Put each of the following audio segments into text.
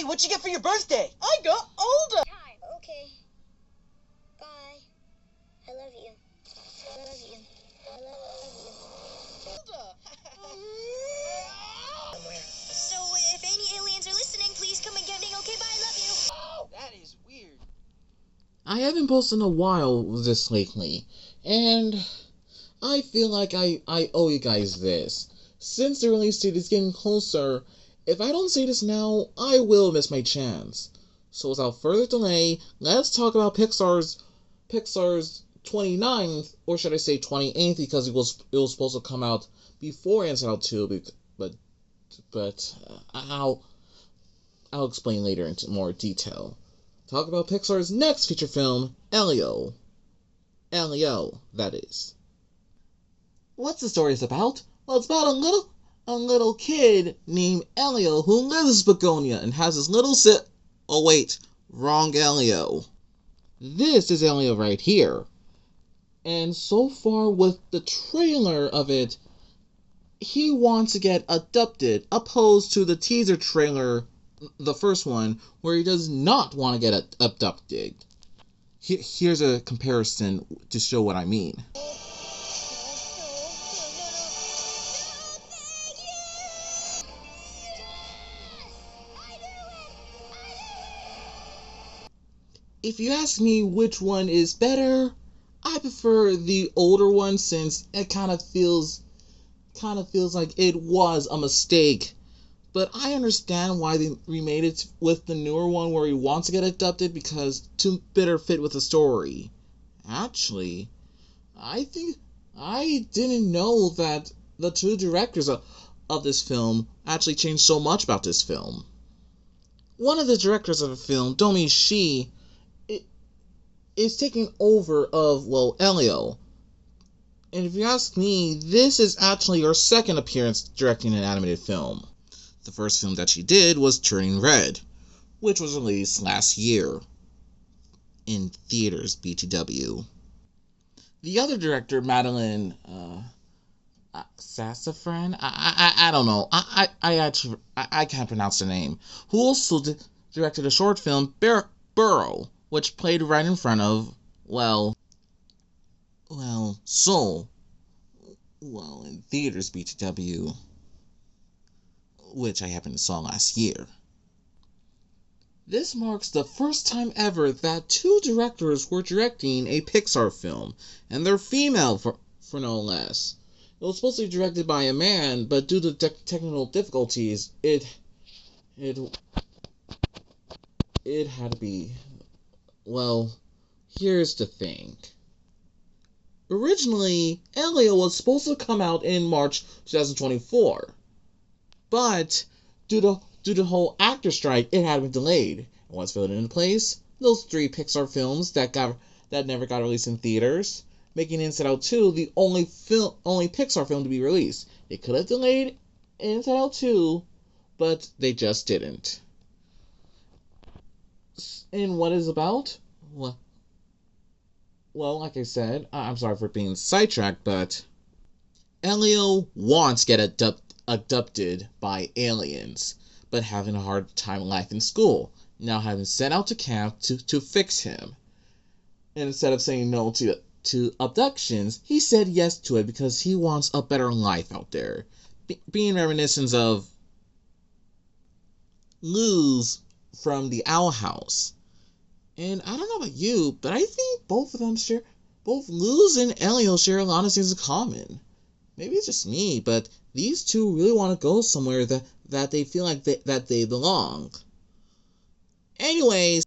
Hey, what'd you get for your birthday? I got older. Okay. Bye. I love you. I love you. I love you. So, if any aliens are listening, please come and get me. Okay, bye. I love you. Oh, that is weird. I haven't posted in a while this lately, and I feel like I owe you guys this. Since the release date is getting closer, if I don't say this now, I will miss my chance. So without further delay, let's talk about Pixar's 29th, or should I say 28th, because it was supposed to come out before Inside Out 2, but I'll explain later into more detail. Talk about Pixar's next feature film, Elio. Elio, that is. What's the story about? Well, it's about a little kid named Elio who lives in Begonia and has his little Oh wait, wrong Elio. This is Elio right here. And so far with the trailer of it, he wants to get adopted, opposed to the teaser trailer, the first one, where he does not want to get abducted. Here's a comparison to show what I mean. If you ask me which one is better, I prefer the older one, since it kind of feels like it was a mistake. But I understand why they remade it with the newer one where he wants to get adopted, because to better fit with the story. Actually, I didn't know that the two directors of this film actually changed so much about this film. One of the directors of the film, Domi Shi, is taking over of, well, Elio. And if you ask me, this is actually her second appearance directing an animated film. The first film that she did was Turning Red, which was released last year in theaters, BTW. The other director, Madeline Sassafran, I don't know, I can't pronounce the name, who also directed a short film, Burrow, which played right in front of, Soul, in theaters, BTW, which I happened to saw last year. This marks the first time ever that two directors were directing a Pixar film, and they're female for no less. It was supposed to be directed by a man, but due to technical difficulties, it had to be. Well, here's the thing. Originally, Elio was supposed to come out in March 2024, but due to the whole actor strike, it had been delayed. And once filled into place, those three Pixar films that never got released in theaters, making Inside Out 2 the only Pixar film to be released. They could have delayed Inside Out 2, but they just didn't. And what is about? Well, like I said, I'm sorry for being sidetracked, but Elio wants to get abducted by aliens, but having a hard time in life in school, now having sent out to camp to fix him. And instead of saying no to abductions, he said yes to it because he wants a better life out there, being reminiscent of Luz from the Owl House. And I don't know about you, but I think both Luz and Elio share a lot of things in common. Maybe it's just me, but these two really want to go somewhere that they feel like that they belong. Anyways,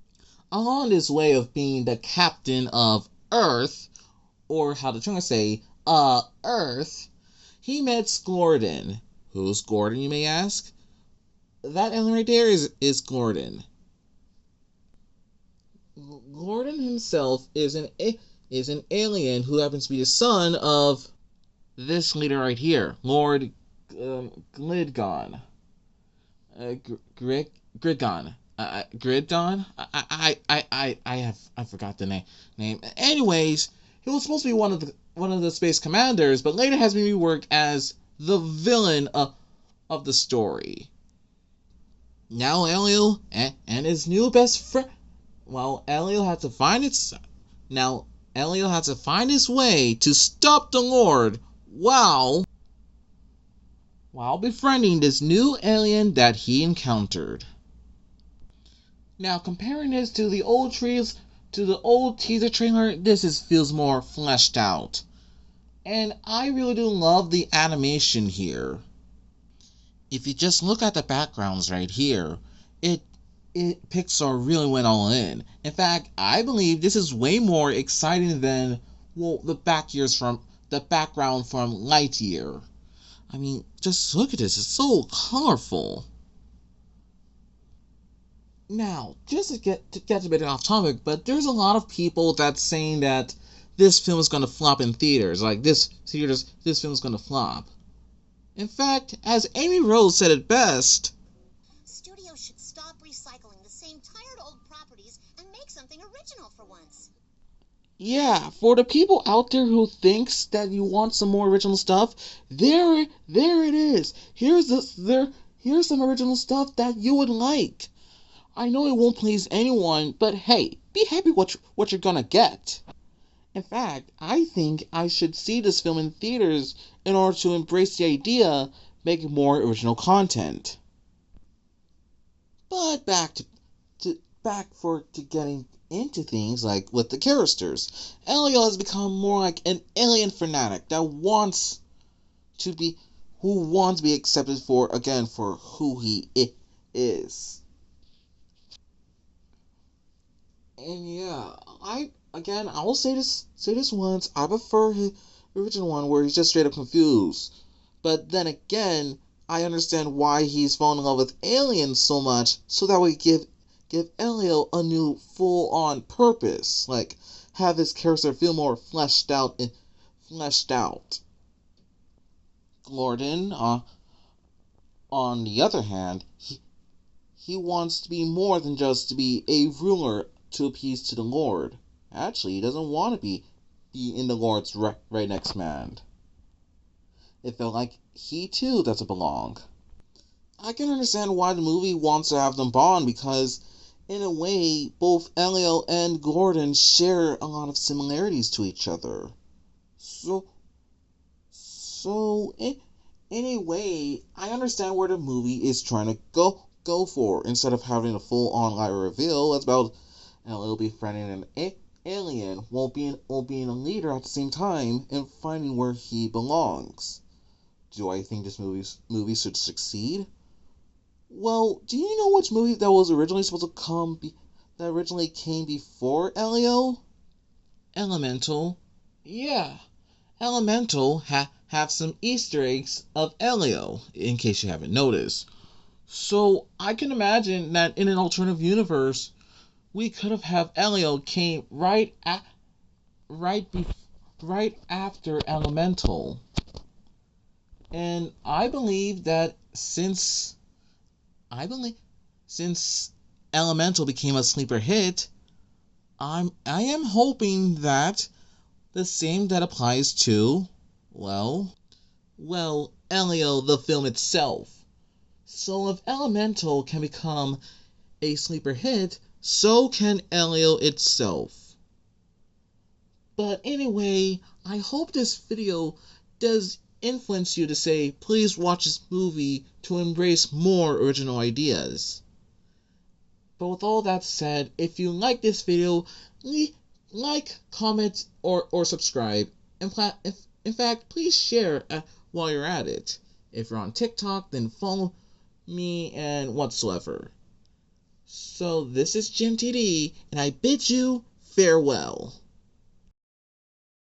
along this way of being the captain of Earth, or how the Chunga say, Earth, he met Gordon. Who's Gordon, you may ask? That alien right there is Gordon. Gordon himself is an alien who happens to be the son of this leader right here, Lord Glidgon. Gridgon. Gridon? I forgot the name. Anyways, he was supposed to be one of the space commanders, but later has been reworked as the villain of the story. Now Elio and his new best friend. Well, Elio had to find its. Now Elio had to find his way to stop the Lord while befriending this new alien that he encountered. Now comparing this to the old teaser trailer, feels more fleshed out. And I really do love the animation here. If you just look at the backgrounds right here, it Pixar really went all in. In fact, I believe this is way more exciting than the background from Lightyear. I mean, just look at this. It's so colorful. Now, just to get a bit off topic, but there's a lot of people that's saying that this film is going to flop in theaters. Like this film is going to flop. In fact, as Amy Rose said it best, Studios should stop recycling the same tired old properties and make something original for once. yeah, for the people out there who thinks that you want some more original stuff, there it is. Here's some original stuff that you would like. I know it won't please anyone, but hey, be happy what you're gonna get. In fact, I think I should see this film in theaters in order to embrace the idea, making more original content. But back to getting into things like with the characters. Elio has become more like an alien fanatic that wants to be accepted for who he is. And yeah, I will say this once. I prefer his original one where he's just straight up confused. But then again, I understand why he's fallen in love with aliens so much, so that we give Elio a new full-on purpose, like have his character feel more fleshed out. Gordon, on the other hand, he wants to be more than just to be a ruler to appease to the Lord. Actually, he doesn't want to be in the Lord's right next man. It felt like he too doesn't belong. I can understand why the movie wants to have them bond, because in a way, both Elio and Gordon share a lot of similarities to each other. So in a way, I understand where the movie is trying to go for. Instead of having a full-on light reveal, it's about Elio befriending an alien while being a leader at the same time and finding where he belongs. Do I think this movie should succeed? Well, do you know which movie that was originally supposed to that originally came before Elio? Elemental. Yeah, Elemental have some Easter eggs of Elio, in case you haven't noticed. So I can imagine that in an alternative universe, we could have Elio came right after Elemental. And I believe that since Elemental became a sleeper hit, I am hoping that the same that applies to Elio the film itself. So if Elemental can become a sleeper hit, so can Elio itself. But anyway, I hope this video does influence you to say, please watch this movie to embrace more original ideas. But with all that said, if you like this video, like, comment, or subscribe. In fact, please share while you're at it. If you're on TikTok, then follow me and whatsoever. So this is Jim TD, and I bid you farewell.